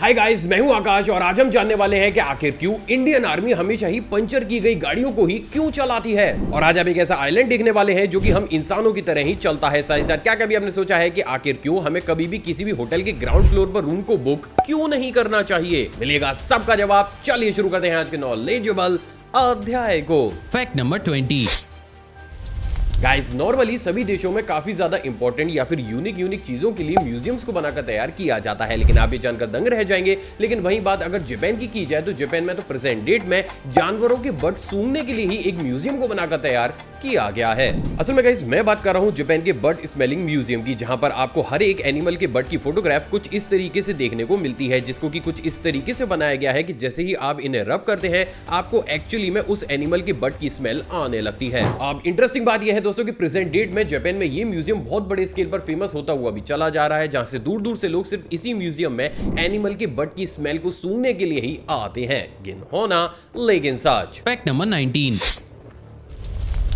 Hi guys, मैं हूं आकाश और आज हम जानने वाले हैं कि आखिर क्यों इंडियन आर्मी हमेशा ही पंचर की गई गाड़ियों को ही क्यों चलाती है। और आज आप एक ऐसा आइलैंड देखने वाले हैं जो कि हम इंसानों की तरह ही चलता है। साथ ही साथ क्या कभी आपने सोचा है कि आखिर क्यों हमें कभी भी किसी भी होटल के ग्राउंड फ्लोर पर रूम को बुक क्यों नहीं करना चाहिए? मिलेगा सबका जवाब। चलिए शुरू करते हैं आज के नॉलेजेबल अध्याय को। Fact number 20। गाइस, नॉर्मली सभी देशों में काफी ज्यादा इंपॉर्टेंट या फिर यूनिक चीजों के लिए म्यूजियम्स को बनाकर तैयार किया जाता है, लेकिन आप ये जानकर दंग रह जाएंगे। लेकिन वही बात अगर जापान की जाए तो जापान में तो प्रेजेंट डेट में जानवरों के बट सूंघने के लिए ही एक म्यूजियम को बनाकर तैयार किया गया है। असल में गाइस, मैं बात कर रहा हूं जापान के बर्ड स्मेलिंग म्यूजियम की, जहां पर आपको हर एक एनिमल के बर्ड की फोटोग्राफ कुछ इस तरीके से देखने को मिलती है, जिसको कि कुछ इस तरीके से बनाया गया है कि जैसे ही आप इन्हें रब करते हैं आपको एक्चुअली में उस एनिमल के बर्ड की स्मेल आने लगती है। अब इंटरेस्टिंग बात यह है दोस्तों कि प्रेजेंट डेट में जापान में ये म्यूजियम बहुत बड़े स्केल पर फेमस होता हुआ भी चला जा रहा है, जहां से दूर दूर से लोग सिर्फ इसी म्यूजियम में एनिमल के बर्ड की स्मेल को सूंघने के लिए ही आते हैं। गिन होना लेकिन सच। Fact number 19।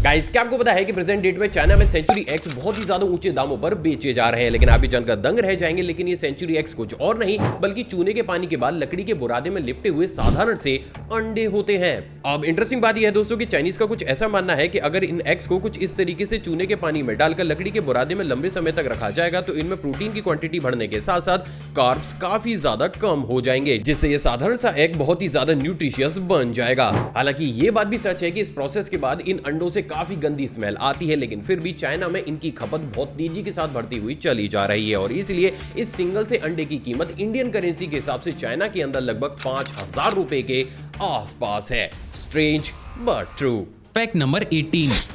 गाइस, क्या आपको पता है कि प्रेजेंट डेट में चाइना में सेंचुरी एक्स बहुत ही ज्यादा ऊंचे दामों पर बेचे जा रहे हैं? लेकिन आप भी जानकर दंग रह जाएंगे। लेकिन ये सेंचुरी एक्स कुछ और नहीं बल्कि चूने के पानी के बाद लकड़ी के बुरादे में लिपटे हुए साधारण से अंडे होते हैं। अब इंटरेस्टिंग बात यह है दोस्तों कि चाइनीज का कुछ ऐसा मानना है कि अगर इन एग्स को कुछ इस तरीके से चूने के पानी में डालकर लकड़ी के बुरादे में लंबे समय तक रखा जाएगा तो इनमें प्रोटीन की क्वांटिटी बढ़ने के साथ साथ कार्ब्स काफी ज्यादा कम हो जाएंगे, जिससे ये साधारण सा एग बहुत ही ज्यादा न्यूट्रिशियस बन जाएगा। हालांकि ये बात भी सच है कि इस प्रोसेस के बाद इन अंडों से काफी गंदी स्मेल आती है, लेकिन फिर भी चाइना में इनकी खपत बहुत तेजी के साथ बढ़ती हुई चली जा रही है और इसलिए इस सिंगल से अंडे की कीमत इंडियन करेंसी के हिसाब से चाइना के अंदर लगभग 5,000 रुपए के आसपास है। Strange but true. Fact number 18।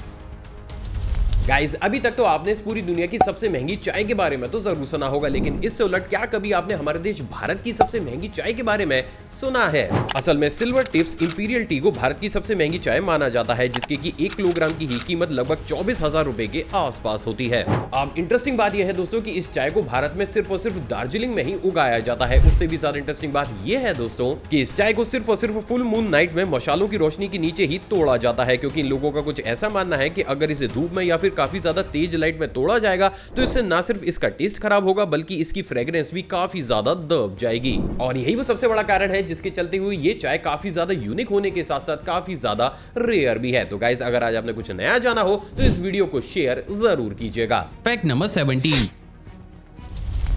Guys, अभी तक तो आपने इस पूरी दुनिया की सबसे महंगी चाय के बारे में तो जरूर सुना होगा, लेकिन इससे उलट क्या कभी आपने हमारे देश भारत की सबसे महंगी चाय के बारे में सुना है? असल में सिल्वर टिप्स इंपीरियल टी को भारत की सबसे महंगी चाय माना जाता है, जिसकी की 1 किलोग्राम की ही कीमत लगभग 24,000 रुपए के आसपास होती है। अब इंटरेस्टिंग बात यह है दोस्तों कि इस चाय को भारत में सिर्फ और सिर्फ दार्जिलिंग में ही उगाया जाता है। उससे भी ज्यादा इंटरेस्टिंग बात यह है दोस्तों कि इस चाय को सिर्फ और सिर्फ फुल मून नाइट में मशालों की रोशनी के नीचे ही तोड़ा जाता है, क्योंकि इन लोगों का कुछ ऐसा मानना है कि अगर इसे धूप में या फिर काफी ज्यादा तेज लाइट में तोड़ा जाएगा तो इससे ना सिर्फ इसका टेस्ट खराब होगा बल्कि इसकी फ्रेग्रेंस भी काफी ज्यादा दब जाएगी। और यही वो सबसे बड़ा कारण है जिसके चलते हुए ये चाय काफी ज्यादा यूनिक होने के साथ साथ काफी ज्यादा रेयर भी है। तो गाइस, अगर आज आपने कुछ नया जाना हो तो इस वीडियो को शेयर जरूर कीजिएगा। Fact number 17।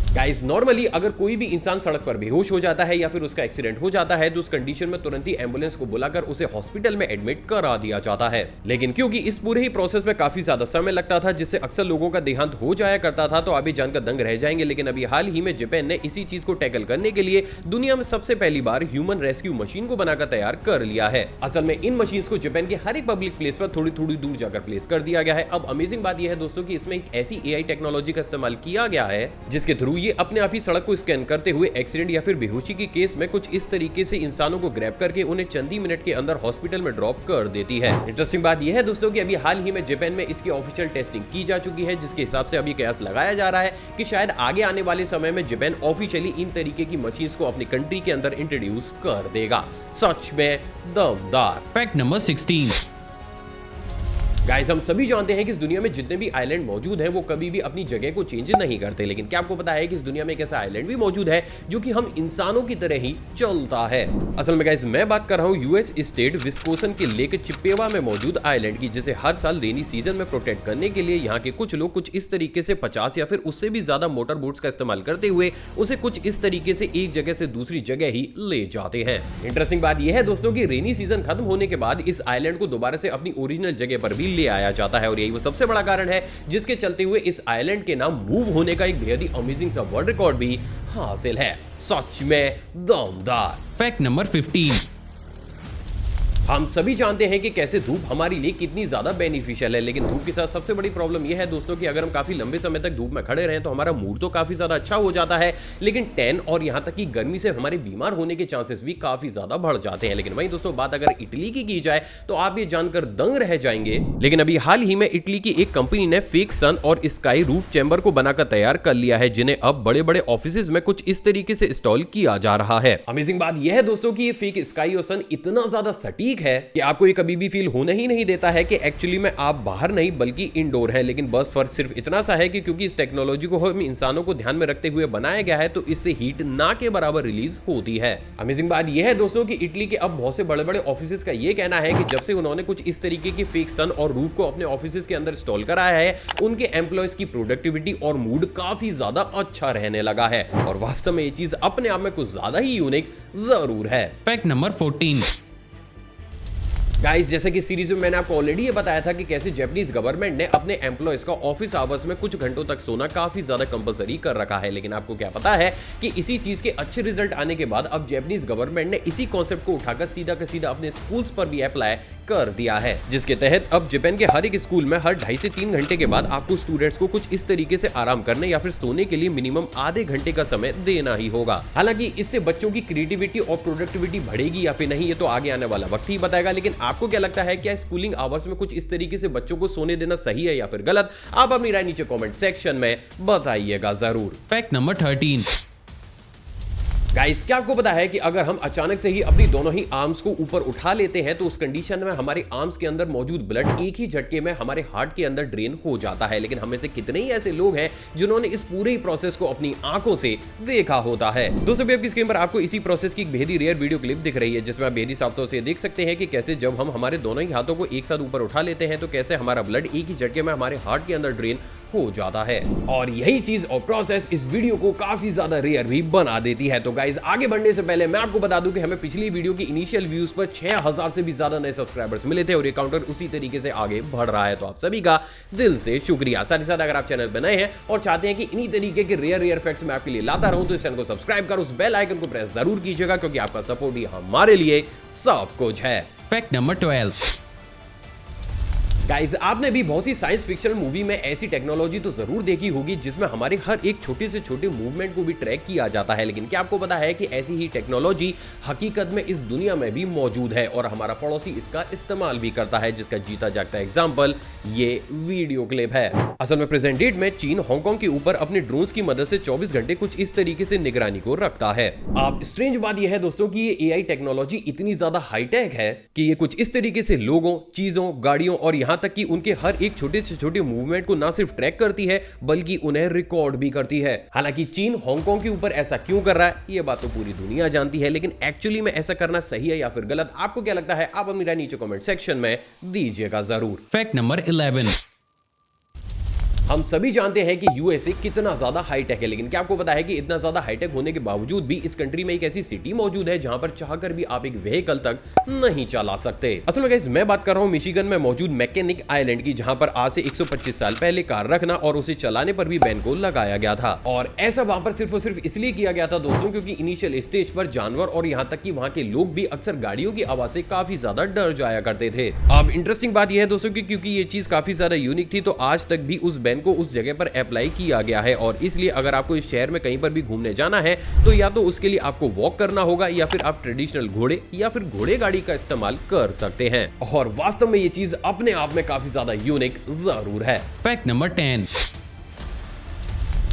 गाइस, नॉर्मली अगर कोई भी इंसान सड़क पर बेहोश हो जाता है या फिर उसका एक्सीडेंट हो जाता है तो उस कंडीशन में तुरंत ही एम्बुलेंस को बुलाकर उसे हॉस्पिटल में एडमिट करा दिया जाता है। लेकिन क्योंकि इस पूरे ही प्रोसेस में काफी ज्यादा समय लगता था, जिससे अक्सर लोगों का देहांत हो जाया करता था, तो अभी जानकर दंग रह जाएंगे। लेकिन अभी हाल ही में जापान ने इसी चीज को टैकल करने के लिए दुनिया में सबसे पहली बार ह्यूमन रेस्क्यू मशीन को बनाकर तैयार कर लिया है। असल में इन मशीन को जापान के हर एक पब्लिक प्लेस पर थोड़ी थोड़ी दूर जाकर प्लेस कर दिया गया है। अब अमेजिंग बात यह है दोस्तों कि इसमें एक ऐसी एआई टेक्नोलॉजी का इस्तेमाल किया गया है जिसके थ्रू ये अपने आप ही सड़क को स्कैन करते हुए एक्सीडेंट या फिर बेहोशी के केस में कुछ इस तरीके से इंसानों को ग्रैब करके उन्हें चंद ही मिनट के अंदर हॉस्पिटल में ड्रॉप कर देती है। इंटरेस्टिंग बात यह है दोस्तों कि अभी हाल ही में जापान में इसकी ऑफिशियल टेस्टिंग की जा चुकी है, जिसके हिसाब से अभी कयास लगाया जा रहा है कि शायद आगे आने वाले समय में जापान ऑफिशियली इन तरीके की मशीन्स को अपनी कंट्री के अंदर इंट्रोड्यूस कर देगा। सच में दमदार। Fact number 16। गाइस, हम सभी जानते हैं कि इस दुनिया में जितने भी आइलैंड मौजूद हैं वो कभी भी अपनी जगह को चेंज नहीं करते, लेकिन क्या आपको पता है कि इस दुनिया में एक ऐसा आइलैंड भी मौजूद है जो कि हम इंसानों की तरह ही चलता है? असल में गाइस, मैं बात कर रहा हूं यूएस स्टेट विस्कोसन के लेक चिप्पेवा में मौजूद आइलैंड की, जिसे हर साल रेनी सीजन में प्रोटेक्ट करने के लिए यहाँ के कुछ लोग कुछ इस तरीके से 50 या फिर उससे भी ज्यादा मोटर बोट्स का इस्तेमाल करते हुए उसे कुछ इस तरीके से एक जगह से दूसरी जगह ही ले जाते हैं। इंटरेस्टिंग बात यह है दोस्तों कि रेनी सीजन खत्म होने के बाद इस आइलैंड को दोबारा से अपनी ओरिजिनल जगह पर भी ले आया जाता है और यही वो सबसे बड़ा कारण है जिसके चलते हुए इस आइलैंड के नाम मूव होने का एक बेहद ही अमेजिंग सा वर्ल्ड रिकॉर्ड भी हासिल है। सच में दमदार। Fact number 15। हम सभी जानते हैं कि कैसे धूप हमारे लिए कितनी ज्यादा बेनिफिशियल है, लेकिन धूप के साथ सबसे बड़ी प्रॉब्लम यह है दोस्तों कि अगर हम काफी लंबे समय तक धूप में खड़े रहें तो हमारा मूड तो काफी ज्यादा अच्छा हो जाता है, लेकिन टैन और यहां तक कि गर्मी से हमारे बीमार होने के चांसेस भी काफी ज्यादा बढ़ जाते हैं। लेकिन वहीं दोस्तों बात अगर इटली की जाए तो आप ये जानकर दंग रह जाएंगे। लेकिन अभी हाल ही में इटली की एक कंपनी ने फेक सन और स्काई रूफ चैम्बर को बनाकर तैयार कर लिया है, जिन्हें अब बड़े बड़े ऑफिसेज में कुछ इस तरीके से इंस्टॉल किया जा रहा है। अमेजिंग बात यह है दोस्तों कि ये फेक स्काई और सन इतना ज्यादा सटीक एक है कि आपको ये कभी भी फील होना ही नहीं देता है कि एक्चुअली में आप बाहर नहीं बल्कि इंडोर है। लेकिन बस फर्क सिर्फ इतना सा है कि क्योंकि इस टेक्नोलॉजी को हम इंसानों को ध्यान में रखते हुए बनाया गया है तो इससे हीट ना के बराबर रिलीज होती है। अमेजिंग बात यह है दोस्तों कि इटली के अब बहुत से बड़े बड़े ऑफिसेज का ये कहना है कि जब से उन्होंने कुछ इस तरीके की फेक सन और रूफ को अपने ऑफिसेज के अंदर इंस्टॉल कराया है, उनके एम्प्लॉयज की प्रोडक्टिविटी और मूड काफी ज्यादा अच्छा रहने लगा है। और वास्तव में ये चीज अपने आप में कुछ ज्यादा ही यूनिक जरूर है। Fact number 14। गाइस, जैसे कि सीरीज में मैंने आपको ऑलरेडी ये बताया था कि कैसे जापानीज गवर्नमेंट ने अपने एम्प्लॉयज का ऑफिस आवर्स में कुछ घंटों तक सोना काफी ज्यादा कंपलसरी कर रखा है। लेकिन आपको क्या पता है कि इसी चीज के अच्छे रिजल्ट आने के बाद अब जापानीज गवर्नमेंट ने इसी कॉन्सेप्ट को उठाकर सीधा का सीधा अपने स्कूल्स पर भी अप्लाई कर दिया है, जिसके तहत अब जापान के हर एक स्कूल में हर 2.5 से 3 घंटे के बाद आपको स्टूडेंट्स को कुछ इस तरीके से आराम करने या फिर सोने के लिए मिनिमम आधे घंटे का समय देना ही होगा। हालांकि इससे बच्चों की क्रिएटिविटी और प्रोडक्टिविटी बढ़ेगी या फिर नहीं, ये तो आगे आने वाला वक्त ही बताएगा। लेकिन आपको क्या लगता है, क्या स्कूलिंग आवर्स में कुछ इस तरीके से बच्चों को सोने देना सही है या फिर गलत? आप अपनी राय नीचे कमेंट सेक्शन में बताइएगा जरूर। Fact number 13। गाइस, क्या आपको पता है कि अगर हम अचानक से ही अपनी दोनों ही आर्म्स को ऊपर उठा लेते हैं तो उस कंडीशन में हमारे आर्म्स के अंदर मौजूद ब्लड एक ही झटके में हमारे हार्ट के अंदर ड्रेन हो जाता है। लेकिन हमें से कितने ही ऐसे लोग हैं जिन्होंने इस पूरे ही प्रोसेस को अपनी आंखों से देखा होता है। दोस्तों, आपकी स्क्रीन पर आपको इसी प्रोसेस की एक बेहद रेयर वीडियो क्लिप दिख रही है, जिसमें आप बेहद साफ से देख सकते हैं कि कैसे जब हम हमारे दोनों ही हाथों को एक साथ ऊपर उठा लेते हैं तो कैसे हमारा ब्लड एक ही झटके में हमारे हार्ट के अंदर ड्रेन हो जाता है। और यही चीज और प्रोसेस इस वीडियो को काफी ज्यादा रेयर भी बना देती है। तो गाइस, आगे बढ़ने से पहले मैं आपको बता दूं कि हमें पिछली वीडियो की इनिशियल व्यूज पर 6000 से भी ज्यादा नए सब्सक्राइबर्स मिले थे और ये काउंटर उसी तरीके से आगे बढ़ रहा है। तो आप सभी का दिल से शुक्रिया। साथ ही साथ अगर आप चैनल पर नए हैं और चाहते हैं कि इन्हीं तरीके के रेयर फैक्ट्स मैं आपके लिए लाता रहूं तो इस चैनल को सब्सक्राइब कर उस बेल आइकन को प्रेस जरूर कीजिएगा, क्योंकि आपका सपोर्ट ही हमारे लिए सब कुछ है। Fact number 12। गाइज, आपने भी बहुत सी साइंस फिक्शन मूवी में ऐसी टेक्नोलॉजी तो जरूर देखी होगी जिसमें हमारे हर एक छोटे से छोटे मूवमेंट को भी ट्रैक किया जाता है। लेकिन क्या आपको पता है कि ऐसी ही टेक्नोलॉजी हकीकत में इस दुनिया में भी मौजूद है और हमारा पड़ोसी इसका इस्तेमाल भी करता है, जिसका जीता जागता एग्जाम्पल ये वीडियो क्लिप है। असल में प्रेजेंट डेट में चीन हांगकांग के ऊपर अपने ड्रोन्स की मदद से 24 घंटे कुछ इस तरीके से निगरानी को रखता है। अब स्ट्रेंज बात यह है दोस्तों कि ये एआई टेक्नोलॉजी इतनी ज्यादा हाईटेक है कि ये कुछ इस तरीके से लोगों, चीजों, गाड़ियों और यहाँ तक कि उनके हर एक छोटे से छोटे मूवमेंट को ना सिर्फ ट्रैक करती है बल्कि उन्हें रिकॉर्ड भी करती है। हालांकि चीन हांगकांग के ऊपर ऐसा क्यों कर रहा है ये बात तो पूरी दुनिया जानती है, लेकिन एक्चुअली में ऐसा करना सही है या फिर गलत, आपको क्या लगता है? आप अपनी राय नीचे कमेंट सेक्शन में दीजिएगा जरूर। Fact number 11। हम सभी जानते हैं कि यूएसए कितना ज्यादा हाईटेक है, लेकिन क्या आपको पता है कि इतना ज्यादा हाईटेक होने के बावजूद भी इस कंट्री में एक ऐसी सिटी मौजूद है जहां पर चाहकर भी आप एक व्हीकल तक नहीं चला सकते। असल में गाइस, मैं बात कर रहा हूं मिशिगन में मौजूद मैकेनिक आइलैंड की, जहां पर आज से 125 साल पहले कार रखना और उसे चलाने पर भी बैन को लगाया गया था। और ऐसा वहां पर सिर्फ और सिर्फ इसलिए किया गया था दोस्तों क्योंकि इनिशियल स्टेज पर जानवर और यहां तक कि वहां के लोग भी अक्सर गाड़ियों की आवाज से काफी ज्यादा डर जाया करते थे। अब इंटरेस्टिंग बात यह है दोस्तों कि क्योंकि ये चीज काफी ज्यादा यूनिक थी तो आज तक भी उस बैन को उस जगह पर अप्लाई किया गया है। और इसलिए अगर आपको इस शहर में कहीं पर भी घूमने जाना है तो या तो उसके लिए आपको वॉक करना होगा या फिर आप ट्रेडिशनल घोड़े या फिर घोड़े गाड़ी का इस्तेमाल कर सकते हैं। और वास्तव में ये चीज अपने आप में काफी ज्यादा यूनिक जरूर है। Fact number 10।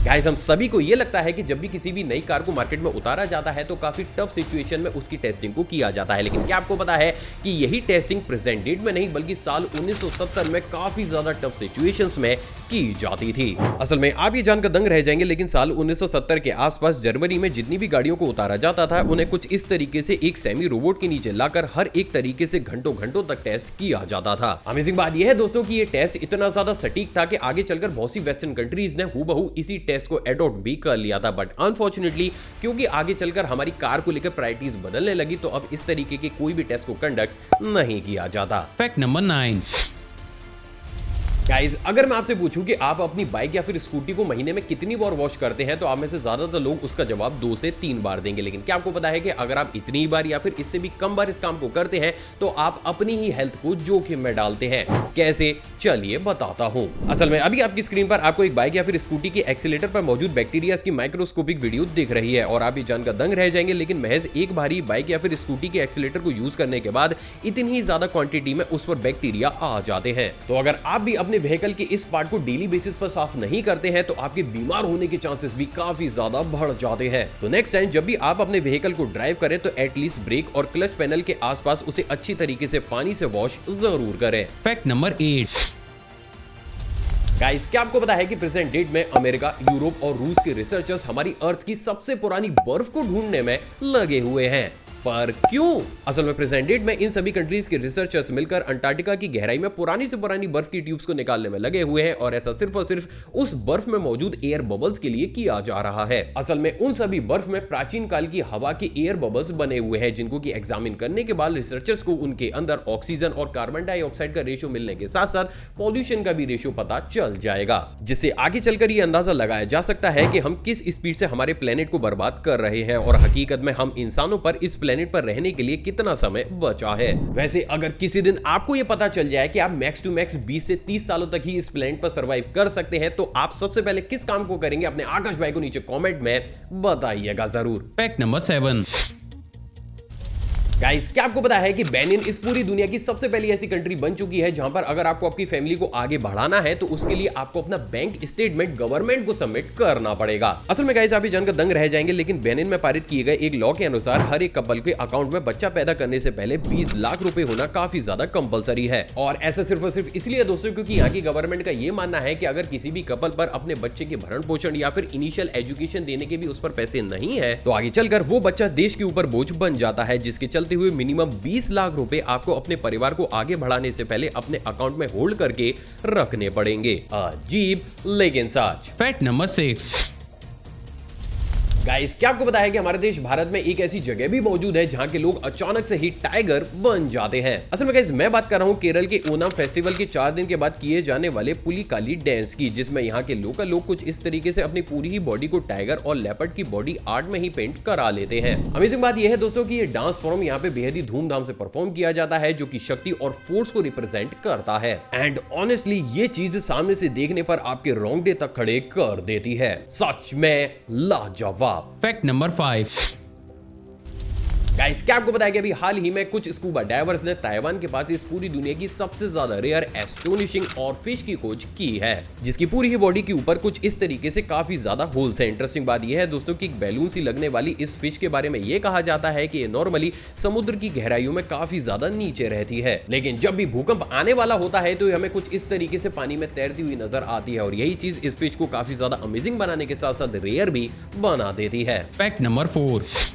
गाइस, हम सभी को यह लगता है कि जब भी किसी भी नई कार को मार्केट में उतारा जाता है तो काफी टफ सिचुएशन में उसकी टेस्टिंग को किया जाता है। लेकिन क्या आपको पता है कि यही टेस्टिंग प्रेजेंट डेट में नहीं बल्कि साल 1970 में काफी ज्यादा टफ सिचुएशंस में की जाती थी। असल में आप ये जानकर दंग रह जाएंगे, लेकिन साल 1970 के आसपास जर्मनी में जितनी भी गाड़ियों को उतारा जाता था उन्हें कुछ इस तरीके से एक सेमी रोबोट के नीचे लाकर हर एक तरीके से घंटों घंटों तक टेस्ट किया जाता था। अमेजिंग बात यह है दोस्तों कि ये टेस्ट इतना ज्यादा सटीक था कि आगे चलकर बहुत सी वेस्टर्न कंट्रीज ने हूबहू इसी टेस्ट को एडॉप्ट भी कर लिया था। बट अनफॉर्चुनेटली क्योंकि आगे चलकर हमारी कार को लेकर प्रायोरिटीज बदलने लगी तो अब इस तरीके के कोई भी टेस्ट को कंडक्ट नहीं किया जाता। Fact number 9। गाइज, अगर मैं आपसे पूछूं कि आप अपनी बाइक या फिर स्कूटी को महीने में कितनी बार वॉश करते हैं तो आप में से ज्यादातर लोग उसका जवाब 2 से 3 बार देंगे। लेकिन क्या आपको पता है कि अगर आप इतनी बार या फिर इससे भी कम बार इस काम को करते हैं तो आप अपनी ही हेल्थ को जोखिम में डालते हैं। कैसे, चलिए बताता हूं। असल में अभी आपकी स्क्रीन पर आपको एक बाइक या फिर स्कूटी के एक्सीलेटर पर मौजूद बैक्टीरिया की माइक्रोस्कोपिक वीडियो दिख रही है और आप ये जानकर दंग रह जाएंगे, लेकिन महज एक बार ही बाइक या फिर स्कूटी के एक्सीलेटर को यूज करने के बाद इतनी ही ज्यादा क्वांटिटी में उस पर बैक्टीरिया आ जाते हैं। तो अगर आप भी अपनी अपने व्हीकल के इस पार्ट को डेली बेसिस पर साफ नहीं करते हैं तो आपके बीमार होने के चांसेस भी काफी ज्यादा बढ़ जाते हैं। तो नेक्स्ट टाइम जब भी आप अपने व्हीकल को ड्राइव करें तो एटलीस्ट ब्रेक और क्लच पैनल के आसपास उसे अच्छी तरीके से पानी से वॉश जरूर करें। Fact number 8। गाइस, क्या आपको पता है कि प्रेजेंट डेट में अमेरिका, यूरोप और रूस के रिसर्चर्स हमारी अर्थ की सबसे पुरानी बर्फ को ढूंढने में लगे हुए हैं? पर क्यों? असल में प्रेजेंट डेट में इन सभी कंट्रीज के रिसर्चर्स मिलकर अंटार्कटिका की गहराई में पुरानी से पुरानी बर्फ की ट्यूब्स को निकालने में लगे हुए हैं और ऐसा सिर्फ और सिर्फ उस बर्फ में मौजूद एयर बबल्स के लिए किया जा रहा है। असल में उन सभी बर्फ में प्राचीन काल की हवा के एयर बबल्स बने हुए हैं जिनको की एग्जामिन करने के बाद रिसर्चर्स को उनके अंदर ऑक्सीजन और कार्बन डाइऑक्साइड का रेशियो मिलने के साथ साथ पॉल्यूशन का भी रेशियो पता चल जाएगा, जिससे आगे चलकर ये अंदाजा लगाया जा सकता है कि हम किस स्पीड से हमारे प्लेनेट को बर्बाद कर रहे हैं और हकीकत में हम इंसानों पर इस प्लेनेट पर रहने के लिए कितना समय बचा है। वैसे अगर किसी दिन आपको यह पता चल जाए कि आप मैक्स टू मैक्स 20 से 30 सालों तक ही इस प्लेनेट पर सरवाइव कर सकते हैं तो आप सबसे पहले किस काम को करेंगे? अपने आकाश भाई को नीचे कमेंट में बताइएगा जरूर। Fact number 7। गाइस, क्या आपको पता है कि बेनिन इस पूरी दुनिया की सबसे पहली ऐसी कंट्री बन चुकी है जहां पर अगर आपको आपकी फैमिली को आगे बढ़ाना है तो उसके लिए आपको अपना बैंक स्टेटमेंट गवर्नमेंट को सबमिट करना पड़ेगा। असल में गाइस, आप ये जानकर दंग रह जाएंगे लेकिन बेनिन में पारित किए गए एक लॉ के अनुसार हर एक कपल के अकाउंट में बच्चा पैदा करने से पहले 20 लाख रुपए होना काफी ज्यादा कंपलसरी है। और ऐसा सिर्फ और सिर्फ इसलिए दोस्तों क्योंकि यहाँ की गवर्नमेंट का ये मानना है कि अगर किसी भी कपल पर अपने बच्चे के भरण पोषण या फिर इनिशियल एजुकेशन देने के भी उस पर पैसे नहीं है तो आगे चलकर वो बच्चा देश के ऊपर बोझ बन जाता है, जिसके चलते हुए मिनिमम 20 लाख रुपए आपको अपने परिवार को आगे बढ़ाने से पहले अपने अकाउंट में होल्ड करके रखने पड़ेंगे। अजीब लेकिन सच। Fact number 6। गाइस, क्या आपको पता है कि हमारे देश भारत में एक ऐसी जगह भी मौजूद है जहां के लोग अचानक से ही टाइगर बन जाते हैं? असल में गाइस, मैं बात कर रहा हूं केरल के ओनम फेस्टिवल के 4 दिन के बाद किए जाने वाले पुलिकाली डांस की, जिसमें यहां के लोकल लोग कुछ इस तरीके से अपनी पूरी ही बॉडी को टाइगर और लेपर्ड की बॉडी आर्ट में ही पेंट करा लेते हैं। अमेजिंग बात यह है दोस्तों कि ये डांस फॉर्म यहाँ पे बेहद ही धूमधाम से परफॉर्म किया जाता है जो कि शक्ति और फोर्स को रिप्रेजेंट करता है। एंड ऑनेस्टली ये चीज सामने से देखने पर आपके रोंगटे तक खड़े कर देती है। सच में लाजवाब। Fact number 5। गाइस, क्या आपको पता है कि अभी हाल ही में कुछ स्कूबा डाइवर्स ने ताइवान के पास इस पूरी दुनिया की सबसे ज्यादा रेयर एस्टोनिशिंग और फिश की खोज की है, जिसकी पूरी ही बॉडी के ऊपर कुछ इस तरीके से काफी ज्यादा होल्स हैं। इंटरेस्टिंग बात यह है दोस्तों कि बैलून सी लगने वाली इस फिश के बारे में यह कहा जाता है कि ये नॉर्मली समुद्र की गहराइयों में काफी ज्यादा नीचे रहती है, लेकिन जब भी भूकंप आने वाला होता है तो हमें कुछ इस तरीके से पानी में तैरती हुई नजर आती है और यही चीज इस फिश को काफी ज्यादा अमेजिंग बनाने के साथ साथ रेयर भी बना देती है। Fact number 4।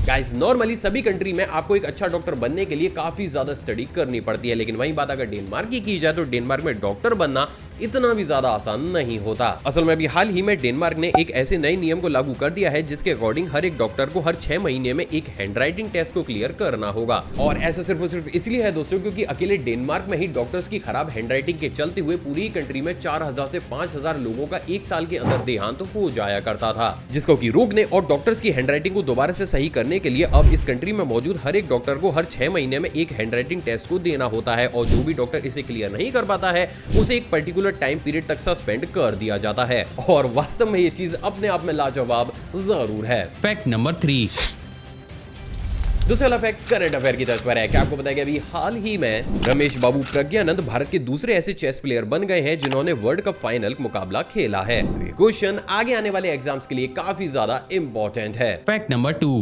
गाइस, नॉर्मली सभी कंट्री में आपको एक अच्छा डॉक्टर बनने के लिए काफी ज्यादा स्टडी करनी पड़ती है, लेकिन वही बात अगर डेनमार्क की जाए तो डेनमार्क में डॉक्टर बनना इतना भी ज्यादा आसान नहीं होता। असल में अभी हाल ही में डेनमार्क ने एक ऐसे नए नियम को लागू कर दिया है जिसके अकॉर्डिंग हर एक डॉक्टर को हर 6 महीने में एक हैंडराइटिंग टेस्ट को क्लियर करना होगा। और ऐसा सिर्फ और सिर्फ इसलिए है दोस्तों क्योंकि अकेले डेनमार्क में ही डॉक्टर्स की खराब हैंडराइटिंग के चलते हुए पूरी कंट्री में 4000 से 5000 लोगों का एक साल के अंदर देहांत हो जाया करता था, जिसको की रोकने और डॉक्टर्स की हैंडराइटिंग को दोबारा से सही करने के लिए अब इस कंट्री में मौजूद हर एक डॉक्टर को हर 6 महीने में एक हैंडराइटिंग टेस्ट को देना होता है और जो भी डॉक्टर इसे क्लियर नहीं कर पाता है उसे एक पर्टिकुलर टाइम पीरियड तक सस्पेंड कर दिया जाता है। और वास्तव में ये चीज अपने आप में लाजवाब जरूर है। Fact number 3। दूसरा वाला फैक्ट करंट अफेयर की तरफ पर है। क्या आपको पता है कि अभी हाल ही में रमेश बाबू प्रज्ञानंद भारत के दूसरे ऐसे चेस प्लेयर बन गए हैं जिन्होंने वर्ल्ड कप फाइनल मुकाबला खेला है। ये क्वेश्चन आगे आने वाले एग्जाम्स के लिए काफी ज्यादा इंपॉर्टेंट है। Fact number 2।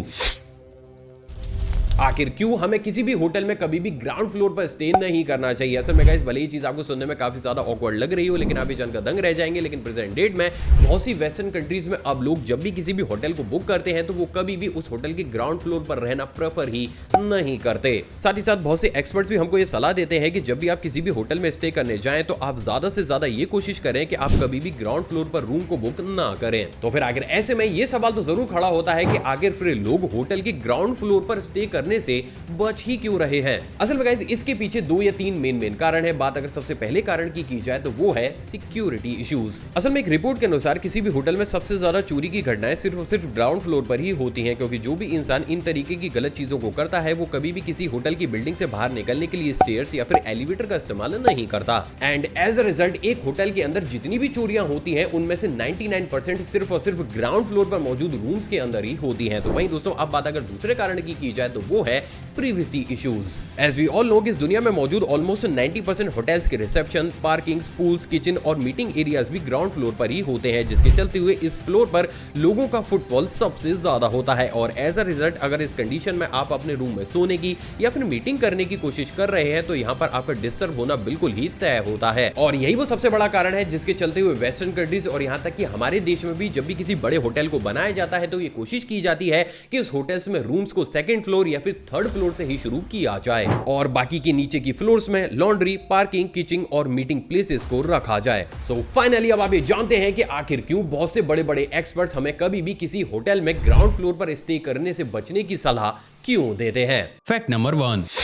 आखिर क्यों हमें किसी भी होटल में कभी भी ग्राउंड फ्लोर पर स्टे नहीं करना चाहिए? असल में गाइस, भले ही चीज आपको सुनने में काफी ज्यादा ऑकवर्ड लग रही हो लेकिन आप ये जानकर दंग रह जाएंगे, लेकिन प्रेजेंट डेट में बहुत सी वेस्टर्न कंट्रीज में अब लोग जब भी किसी भी होटल को बुक करते हैं तो वो कभी भी उस होटल के ग्राउंड फ्लोर पर रहना प्रेफर ही नहीं करते। साथ ही साथ बहुत से एक्सपर्ट्स भी हमको ये सलाह देते हैं कि जब भी आप किसी भी होटल में स्टे करने जाएं तो आप ज्यादा से ज्यादा ये कोशिश करें कि आप कभी भी ग्राउंड फ्लोर पर रूम को बुक ना करें। तो फिर आखिर ऐसे में ये सवाल तो जरूर खड़ा होता है कि आखिर फिर लोग होटल के ग्राउंड फ्लोर पर स्टे करने से बच ही क्यों रहे हैं? असल में गाइस, इसके पीछे 2 या 3 मेन कारण है। बात अगर सबसे पहले कारण की जाए तो वो है सिक्योरिटी इश्यूज। असल में एक रिपोर्ट के अनुसार किसी भी होटल में सबसे ज्यादा चोरी की घटनाएं सिर्फ और सिर्फ ग्राउंड फ्लोर पर ही होती हैं, क्योंकि जो भी इंसान इन तरीके की गलत चीजों को करता है वो कभी भी किसी होटल की बिल्डिंग से बाहर निकलने के लिए स्टेयर्स या फिर एलिवेटर का इस्तेमाल नहीं करता। एंड एज अ रिजल्ट एक होटल के अंदर जितनी भी चोरियां होती हैं उनमें से 99% सिर्फ और सिर्फ ग्राउंड फ्लोर पर मौजूद रूम्स के अंदर ही होती हैं। तो वहीं दोस्तों अब बात अगर दूसरे कारण की जाए तो वो है privacy issues. As we all know कि इस दुनिया में मौजूद ऑलमोस्ट 90% होटल्स के रिसेप्शन, पार्किंग्स, पूल्स, किचन और मीटिंग एरियाज भी ग्राउंड फ्लोर पर ही होते हैं, जिसके चलते हुए इस फ्लोर पर लोगों का फुटफॉल सबसे ज्यादा होता है। और एज अ रिजल्ट अगर इस कंडीशन में आप अपने रूम में सोने की या फिर मीटिंग करने की कोशिश कर रहे हैं तो यहाँ पर आपका डिस्टर्ब होना बिल्कुल ही तय होता है। और यही वो सबसे बड़ा कारण है जिसके चलते हुए वेस्टर्न कंट्रीज और यहाँ तक कि हमारे देश में भी जब भी किसी बड़े होटल को बनाया जाता है तो ये कोशिश की जाती है कि उस होटल्स में रूम्स को सेकंड फ्लोर या फिर थर्ड फ्लोर से ही शुरू किया जाए और बाकी के नीचे की फ्लोर्स में लॉन्ड्री, पार्किंग, किचन और मीटिंग प्लेसेस को रखा जाए। सो फाइनली अब आप ये जानते हैं कि आखिर क्यों बहुत से बड़े बड़े एक्सपर्ट्स हमें कभी भी किसी होटल में ग्राउंड फ्लोर पर स्टे करने से बचने की सलाह क्यों देते हैं। Fact number 1।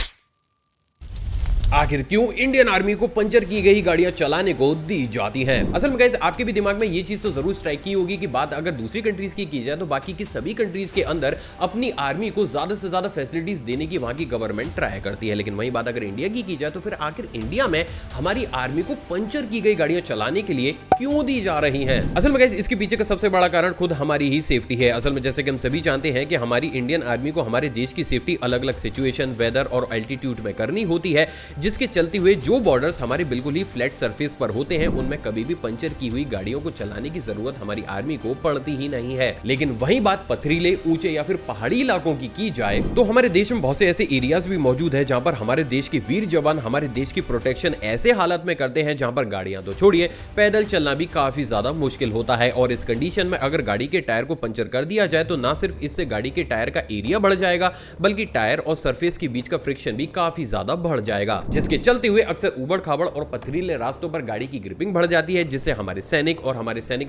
आखिर क्यों इंडियन आर्मी को पंचर की गई गाड़ियां चलाने को दी जाती हैं? असल में गाइस आपके भी दिमाग में ये चीज तो जरूर स्ट्राइक की होगी कि बात अगर दूसरी कंट्रीज की जाए तो बाकी की सभी कंट्रीज के अंदर अपनी आर्मी को ज्यादा से ज्यादा फैसिलिटीज देने की वहां की गवर्नमेंट ट्राई करती है, लेकिन वही बात अगर इंडिया की जाए तो फिर आखिर इंडिया में हमारी आर्मी को पंचर की गई गाड़ियां चलाने के लिए क्यों दी जा रही है? असल में गाइस इसके पीछे का सबसे बड़ा कारण खुद हमारी ही सेफ्टी है। असल में जैसे कि हम सभी जानते हैं कि हमारी इंडियन आर्मी को हमारे देश की सेफ्टी अलग अलग सिचुएशन, वेदर और अल्टीट्यूड में करनी होती है, जिसके चलते हुए जो बॉर्डर्स हमारे बिल्कुल ही फ्लैट सरफेस पर होते हैं उनमें कभी भी पंचर की हुई गाड़ियों को चलाने की जरूरत हमारी आर्मी को पड़ती ही नहीं है। लेकिन वही बात पथरीले, ऊंचे या फिर पहाड़ी इलाकों की जाए तो हमारे देश में बहुत से ऐसे एरियाज भी मौजूद है जहां पर हमारे देश के वीर जवान हमारे देश की प्रोटेक्शन ऐसे हालात में करते हैं जहां पर गाड़ियां तो छोड़िए, पैदल चलना भी काफी ज्यादा मुश्किल होता है। और इस कंडीशन में अगर गाड़ी के टायर को पंचर कर दिया जाए तो ना सिर्फ इससे गाड़ी के टायर का एरिया बढ़ जाएगा बल्कि टायर और सरफेस के बीच का फ्रिक्शन भी काफी ज्यादा बढ़ जाएगा, जिसके चलते हुए अक्सर उबड़ खाबड़ और पथरीले रास्तों पर गाड़ी की ग्रिपिंग बढ़ जाती है, जिससे हमारे सैनिक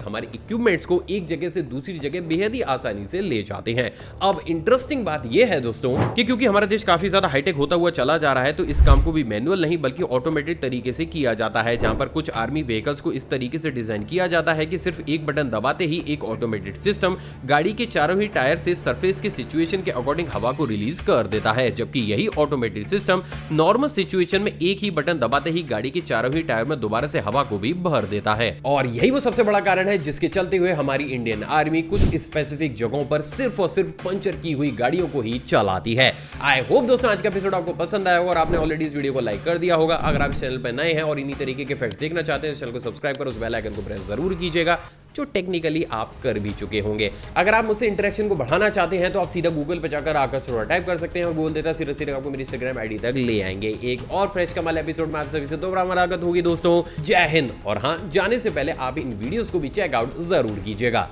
हमारे इक्विपमेंट्स को एक जगह से दूसरी जगह बेहद ही आसानी से ले जाते हैं। अब इंटरेस्टिंग बात यह है दोस्तों कि क्योंकि हमारा देश काफी ज्यादा हाईटेक होता हुआ चला जा रहा है तो इस काम को भी मैनुअल नहीं बल्कि ऑटोमेटेड तरीके से किया जाता है, जहां पर कुछ आर्मी व्हीकल्स को इस तरीके से डिजाइन किया जाता है कि सिर्फ एक बटन दबाते ही एक ऑटोमेटेड सिस्टम गाड़ी के चारों ही टायर से सरफेस के सिचुएशन के अकॉर्डिंग हवा को रिलीज कर देता है, जबकि यही ऑटोमेटेड सिस्टम नॉर्मल सिचुएशन में एक ही बटन दबाते ही गाड़ी के चारों ही टायर में दोबारा से हवा को भी भर देता है। और यही वो सबसे बड़ा कारण है जिसके चलते हुए हमारी इंडियन आर्मी कुछ स्पेसिफिक जगहों पर सिर्फ और सिर्फ पंचर की हुई गाड़ियों को ही चलाती है। आई होप दोस्तों आज का एपिसोड आपको पसंद आया होगा और आपने ऑलरेडी इस वीडियो को लाइक कर दिया होगा। अगर आप इस चैनल पर नए हैं और इन्हीं तरीके के फैक्ट्स देखना चाहते हैं तो चैनल को सब्सक्राइब कर उस बेल आइकन को प्रेस जरूर कीजिएगा, जो टेक्निकली आप कर भी चुके होंगे। अगर आप मुझसे इंटरेक्शन को बढ़ाना चाहते हैं तो आप सीधा गूगल पर जाकर आकाश अरोड़ा टाइप कर सकते हैं और गूगल देता सीधे आपको मेरी इंस्टाग्राम आईडी तक ले आएंगे। एक और फ्रेश कमाल एपिसोड में आप सभी से दोबारा मुलाकात होगी दोस्तों। जय हिंद। और हाँ, जाने से पहले आप इन वीडियोस को भी चेकआउट जरूर कीजिएगा।